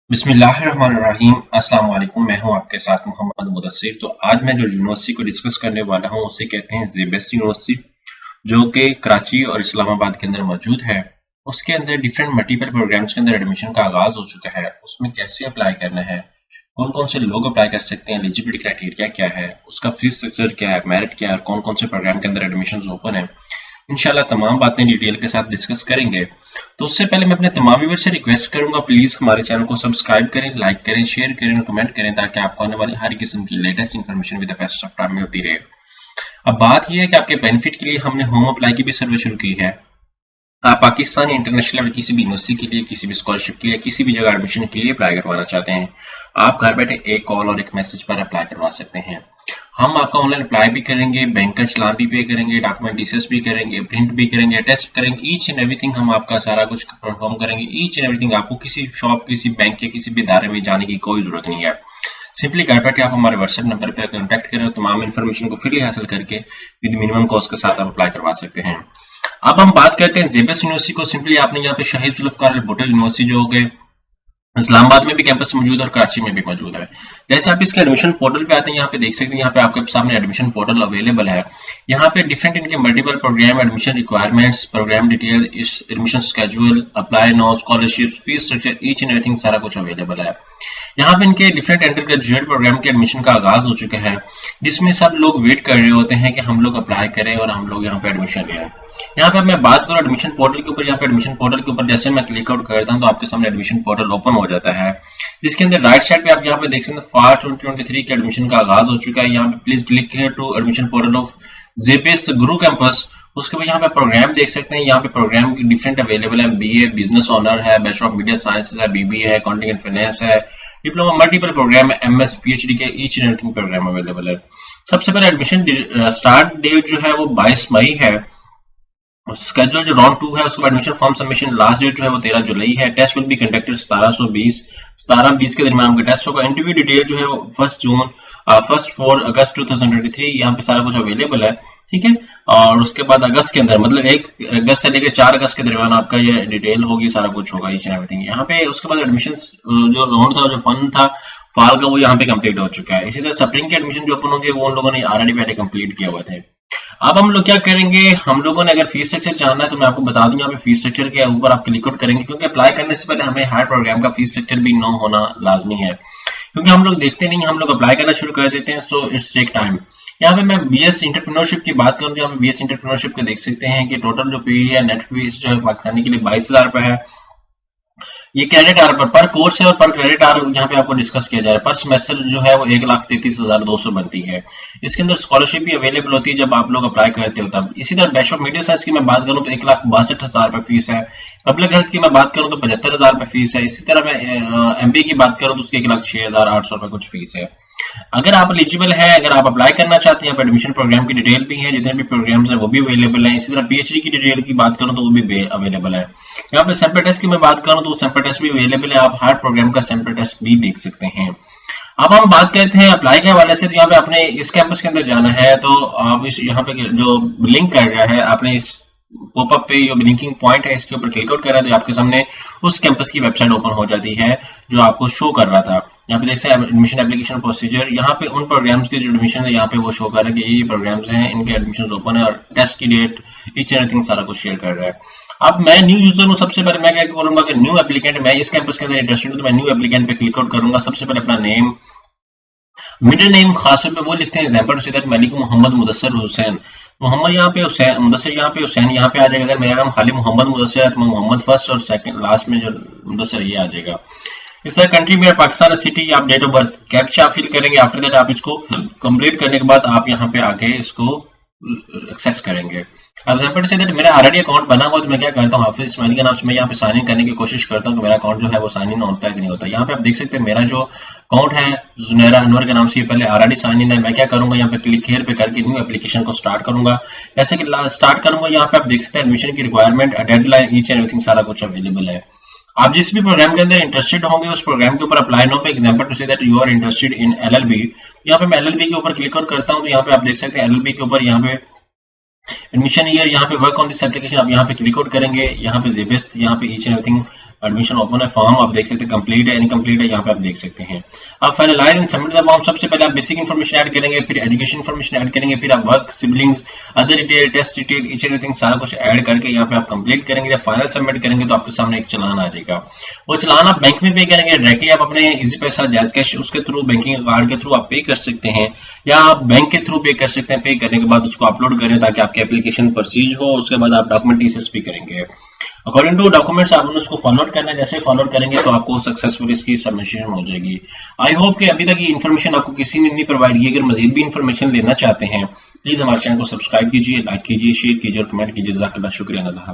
बिस्मिल्लाहिर्रहमानिर्रहीम। अस्सलाम वालेकुम। मैं हूं आपके साथ मोहम्मद मुदस्सिर। तो आज मैं जो यूनिवर्सिटी को डिस्कस करने वाला हूं उसे कहते हैं ज़ेबेस्ट यूनिवर्सिटी, जो कि कराची और इस्लामाबाद के अंदर मौजूद है। उसके अंदर डिफरेंट मल्टीपल प्रोग्राम्स के अंदर एडमिशन का आगाज हो चुका है। उसमें कैसे अप्लाई करना है, कौन कौन से लोग अप्लाई कर सकते हैं, एलिजिबिलिटी क्राइटेरिया क्या है, उसका फीस स्ट्रक्चर क्या है, मेरिट क्या है, कौन कौन से प्रोग्राम के अंदर एडमिशन ओपन है, इंशाल्लाह तमाम बातें डिटेल के साथ डिस्कस करेंगे। तो उससे पहले मैं अपने तमाम व्यूअर्स से रिक्वेस्ट करूंगा, प्लीज हमारे चैनल को सब्सक्राइब करें, लाइक करें, शेयर करें और कमेंट करें, ताकि आपको आने वाली हर किस्म की latest information with the best of time मिलती रहे। अब बात यह है कि आपके बेनिफिट के लिए हमने होम अप्लाई की भी सर्विस शुरू की है। आप पाकिस्तान इंटरनेशनल लेवल किसी भी यूनिवर्सिटी के लिए, किसी भी स्कॉलरशिप के लिए, किसी भी जगह एडमिशन के लिए अप्लाई करवाना चाहते हैं, आप घर बैठे एक कॉल और एक मैसेज पर अप्लाई करवा सकते हैं। हम आपका ऑनलाइन अप्लाई भी करेंगे, बैंक का चलान भी पे करेंगे, डॉक्यूमेंट डिसेस भी करेंगे, प्रिंट भी करेंगे, टेस्ट करेंगे, ईच एंड एवरीथिंग हम आपका सारा कुछ परफॉर्म करेंगे। ईच एंड एवरीथिंग, आपको किसी शॉप, किसी बैंक या किसी भी इदारे में जाने की कोई जरूरत नहीं है। सिंपली घर बैठे आप हमारे व्हाट्सएप नंबर पर कॉन्टैक्ट करें, तमाम इन्फॉर्मेशन को फ्रीली हासिल करके विद मिनिमम कॉस्ट के साथ आप अप्लाई करवा सकते हैं। अब हम बात करते हैं जेबेस यूनिवर्सिटी को। सिंपली आपने यहाँ पे शहीद जुल्फकार भुट्टो यूनिवर्सिटी जो कि इस्लामाबाद में भी कैंपस मौजूद है और कराची में भी मौजूद है। जैसे आप इसके एडमिशन पोर्टल पे आते हैं, यहाँ पे देख सकते हैं, यहाँ पे आपके सामने एडमिशन पोर्टल अवेलेबल है। यहाँ पे डिफरेंट इनके multiple program, admission requirements, program detail, इस admission schedule, apply now, scholarship, fees structure, each and everything सारा कुछ अवेलेबल है। यहाँ पे इनके डिफरेंट अंडर ग्रेजुएट प्रोग्राम के एडमिशन का आगाज हो चुका है, जिसमें सब लोग वेट कर रहे होते हैं कि हम लोग अप्लाई करें और हम लोग यहाँ पे एडमिशन लें। यहाँ पे मैं बात करूँ एडमिशन पोर्टल के ऊपर, यहाँ पे एडमिशन पोर्टल के ऊपर जैसे मैं क्लिक आउट करता हूँ तो आपके सामने एडमिशन पोर्टल ओपन हो जाता है, जिसके अंदर राइट साइड पे आप यहाँ पे देख सकते हैं फार 2023 के एडमिशन का आगाज हो चुका है। यहाँ पे please click here to admission portal of जेबेस गुरु कैंपस। उसके बाद यहाँ पे प्रोग्राम देख सकते हैं, यहाँ पे प्रोग्राम डिफरेंट अवेलेबल है। बीए बिजनेस ऑनर है, बैचलर ऑफ मीडिया साइंसेज है, बीबीए है, अकाउंटिंग एंड फाइनेंस है, डिप्लोमा, मल्टीपल प्रोग्राम है, एमएस पीएचडी के each and everything program available है। सबसे पहले एडमिशन स्टार्ट डेट जो है वो 22 मई है। स्केड्यूल जो राउंड 2 है उसका admission form submission last date जो है वो 13 जुलाई है। टेस्ट विल बी कंडक्टेड 17-20 के दरमियान आपका टेस्ट होगा। इंटरव्यू डिटेल जो है वो 4 अगस्त 2023 यहाँ पे सारा कुछ अवेलेबल है, ठीक है। और उसके बाद अगस्त के अंदर, मतलब 1 अगस्त से लेकर 4 अगस्त के दरमियान आपका ये डिटेल होगी, सारा कुछ होगा, ईच एंड एवरीथिंग यहाँ पे। उसके बाद एडमिशन जो राउंड था, जो फंड था फाल का, वो यहाँ पे कंप्लीट हो चुका है। इसी तरह स्प्रिंग के एडमिशन जो ओपन होंगे वो उन लोगों ने ऑलरेडी पहले कंप्लीट किया हुआ थे। अब हम लोग क्या करेंगे, हम लोगों ने अगर फीस स्ट्रक्चर जानना है तो मैं आपको बता दूं, यहाँ पे फीस स्ट्रक्चर के ऊपर आप क्लिक आउट करेंगे, क्योंकि अप्लाई करने से पहले हमें हर प्रोग्राम का फीस स्ट्रक्चर भी नो होना लाजमी है, क्योंकि हम लोग देखते नहीं, हम लोग अप्लाई करना शुरू कर देते हैं, सो इट्स टेक टाइम। यहाँ पे मैं बीएस इंटरप्रेन्योरशिप की बात करूँ तो यहाँ पे बीएस इंटरप्रेन्योरशिप के देख सकते हैं कि टोटल जो फी है, नेट फीस जो है पाकिस्तानी के लिए 22,000 रुपए है। ये क्रेडिट आवर पर कोर्स है और पर क्रेडिट आवर यहाँ पे आपको डिस्कस किया जा रहा है। पर सेमेस्टर जो है वो 1,33,200 बनती है। इसके अंदर स्कॉलरशिप भी अवेलेबल होती है जब आप लोग अप्लाई करते हो तब। इसी तरह बैचलर ऑफ मीडिया साइंस की मैं बात करूँ तो 1,62,000 रुपए फीस है। पब्लिक हेल्थ की मैं बात करूँ तो 75,000 रुपए फीस है। इसी तरह मैं एमबीए की बात करूँ तो उसकी 1,06,800 रुपए कुछ फीस है। अगर आप एलिजिबल है, अगर आप अप्लाई करना चाहते हैं, यहाँ पे एडमिशन प्रोग्राम की डिटेल भी है, जितने भी प्रोग्राम्स हैं वो भी अवेलेबल है। इसी तरह पीएचडी की डिटेल की बात करूँ तो वो भी अवेलेबल है। यहाँ पे सैंपल टेस्ट की मैं बात करूँ तो सैंपल टेस्ट भी अवेलेबल है, आप हर प्रोग्राम का सैंपल टेस्ट भी देख सकते हैं। अब हम बात करते हैं अप्लाई के हवाले से, तो यहाँ पे आपने इस कैंपस के अंदर जाना है तो आप इस यहाँ पे जो लिंक कर रहा है, आपने इस पॉपअप पे जो लिंकिंग पॉइंट है इसके ऊपर क्लिक आउट करा तो आपके सामने उस कैंपस की वेबसाइट ओपन हो जाती है जो आपको शो कर रहा था। यहाँ पे देख सकते हैं एडमिशन एप्लीकेशन प्रोसीजर, यहाँ पे उन प्रोग्राम्स के जो एडमिशन है यहाँ पे वो शो कर रहा है कि ये प्रोग्राम्स हैं, इनके एडमिशन ओपन है और टेस्ट की डेट, ईच एंड एवरीथिंग सारा कुछ शेयर कर रहा है। अब मैं न्यू यूजर हूँ, सबसे पहले मैं क्या करूंगा कि न्यू एप्लीकेंट, मैं इस कैंपस के अंदर इंटरेस्टेड हूँ तो मैं न्यू एप्लीकेंट पे क्लिक आउट करूंगा। सबसे पहले अपना नेम, मिडिल नेम खासतौर पे वो लिखते हैं, example say that Malik Mohammad Mudassir Hussain, Mohammad यहाँ पे हुसैन, मुदस्सिर यहाँ पे हुसैन यहाँ पे आ जाएगा। अगर मेरा नाम खाली मोहम्मद मुदस्सिर है तो मोहम्मद फर्स्ट और सेकंड लास्ट में जो मुदस्सिर ये आ जाएगा। इस तरह कंट्री मेरा पाकिस्तान, सिटी, आप date of birth captcha fill करेंगे। आफ्टर दैट आप इसको कंप्लीट करने के बाद आप यहाँ पे आके इसको एक्सेस करेंगे। एग्जांपल से दैट मेरा ऑलरेडी अकाउंट बना हुआ तो मैं क्या करता हूँ, हाफिज इस्माइल के नाम से मैं यहाँ पे साइन इन करने की कोशिश करता हूँ तो मेरा अकाउंट जो है वो साइन इन होता है कि नहीं होता। यहाँ पे आप देख सकते हैं मेरा जो अकाउंट है जुनैरा अनवर के नाम से पहले ऑलरेडी साइन इन है। मैं क्या करूंगा, यहाँ पे क्लिक हियर पे करके न्यू एप्लीकेशन को स्टार्ट करूंगा। जैसे कि स्टार्ट करूंगा, यहाँ पे आप देख सकते हैं एडमिशन की requirement, deadline, each and everything सारा कुछ अवेलेबल है। आप जिस भी प्रोग्राम के अंदर इंटरेस्टेड होंगे उस प्रोग्राम के ऊपर अप्लाई नो पे, example to say that you are interested in LLB, यहाँ पे मैं एलएलबी के ऊपर क्लिक आउट करता हूँ तो यहाँ पे आप देख सकते हैं एलएलबी के ऊपर यहाँ पे एडमिशन ईयर, यहाँ पे वर्क ऑन दिस एप्लीकेशन आप यहाँ पे क्लिक आउट करेंगे। यहाँ पे जेबेस्ट, यहाँ पे each and everything admission open है, फॉर्म आप देख सकते हैं कंप्लीट है इनकम्प्लीट है, यहाँ पे आप देख सकते हैं। आप finalise and submit the form, सबसे पहले आप बेसिक इन्फॉर्मेशन ऐड करेंगे, फिर एजुकेशन इन्फॉर्मेशन ऐड करेंगे, फिर आप work, siblings, other detail, test detail, each everything सारा कुछ ऐड करके यहाँ पे आप कंप्लीट करेंगे। जब फाइनल सबमिट करेंगे तो आपके सामने एक चालान आ जाएगा। वो चालान आप बैंक में पे करेंगे डायरेक्टली, आप अपने इजी पैसा, जैज कैश उसके थ्रू, बैंकिंग कार्ड के थ्रू आप पे कर सकते हैं, या आप बैंक के थ्रू पे कर सकते हैं। पे करने के बाद उसको अपलोड करें ताकि आपकी एप्लीकेशन प्रोसीज हो। उसके बाद आप डॉक्यूमेंट भी करेंगे। अकॉर्डिंग टू डॉक्यूमेंट्स आपने उसको फॉरवर्ड करना है, जैसे फॉरवर्ड करेंगे तो आपको सक्सेसफुल इसकी सबमिशन हो जाएगी। आई होप कि अभी तक ये इन्फॉर्मेशन आपको किसी ने नहीं प्रोवाइड की। अगर मजीद भी इन्फॉर्मेशन लेना चाहते हैं प्लीज हमारे चैनल को सब्सक्राइब कीजिए, लाइक कीजिए, शेयर कीजिए और कमेंट कीजिए। जज़ाकल्लाह, शुक्रिया।